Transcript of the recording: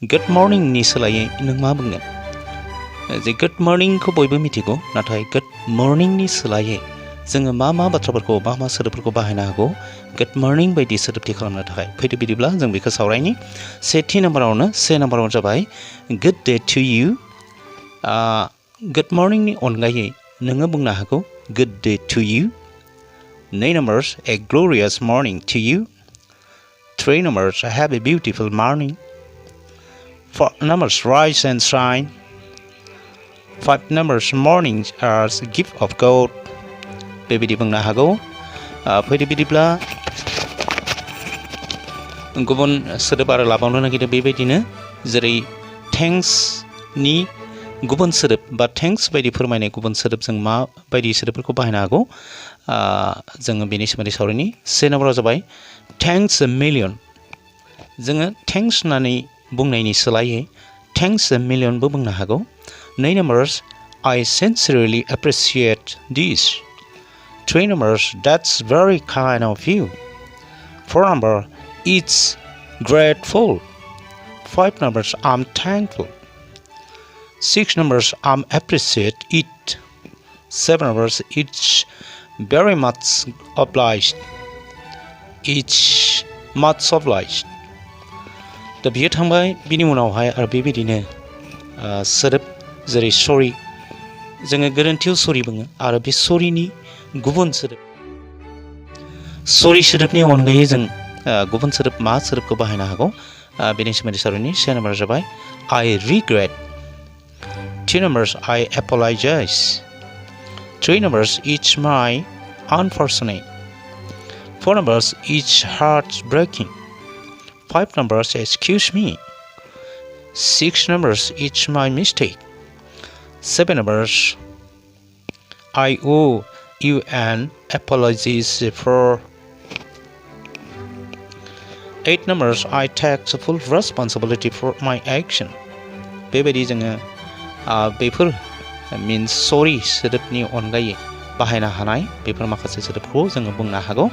Good मर्निंनि सोलायै नों मा बुंगोन? जे गुड मर्निंखौ बयबो मिथिगौ, नाथाय गुड मर्निंनि सोलायै जोङो मा बाथ्राफोरखौ मा सोदोबफोरखौ बाहायनो हागौ गुड मर्निं बायदि सोदोबथि खालामनो थाखाय? फैदो बिदिब्ला जों बेखौ सावरायनि। से नाम्बारावनो जाबाय good day to you. Good मर्निंनि अनगायै नोङो बुंनो हागौ good day to you. 2 a glorious morning to you. 3 have a beautiful morning. 4 rise and shine. 5 mornings are a gift of God. बेबायदि बुंनो हागौ। फैदो बिदिब्ला गुबुन सोदोब आरो लाबावनो नागिरदों बेबायदिनो, जेरै थेंक्सनि गुबुन सोदोब बा थेंक्स बायदि फोरमायनाय गुबुन सोदोब जों मा बायदि सोदोबफोरखौ बाहायनो हागौ जोङो बेनि सोमोन्दै सावरायनि। 4 नाम्बाराव जाबाय थेंक्स a million। जोङो थेंक्स होननानै बुंनायनि सोलायै थेंक्स a millionबो बुंनो हागौ। 2 I sincerely appreciate this. 3 that's very kind of you. 4 it's grateful. 5 I'm thankful. 6 I'm appreciate it. 7 it's very much obliged. It's much obliged. दा बियो थांबाय। बिनि उनावहाय आरो बेबायदिनो सोदोब जेरै सरि, जोङो गोरोन्थियाव सरि बुङो, आरो बे सरिनि गुबुन सोदोब, सरि सोदोबनि अनगायै जों गुबुन सोदोब मा सोदोबखौ बाहायनो हागौ बेनि सोमोन्दै सावरायनि। 4 नाम्बारा जाबाय I regret. 2 I apologize. 3 it's my unfortunate. 4 it's heartbreaking. 5 excuse me. 6 it's my mistake. 7 I owe you an apology for. 8 I take full responsibility for my action. बेबायदि जोङो बेफोर मिन्स सरि सोदोबनि अनगायै बाहायनो हानाय बेफोर माखासे सोदोबखौ जोङो बुंनो हागौ।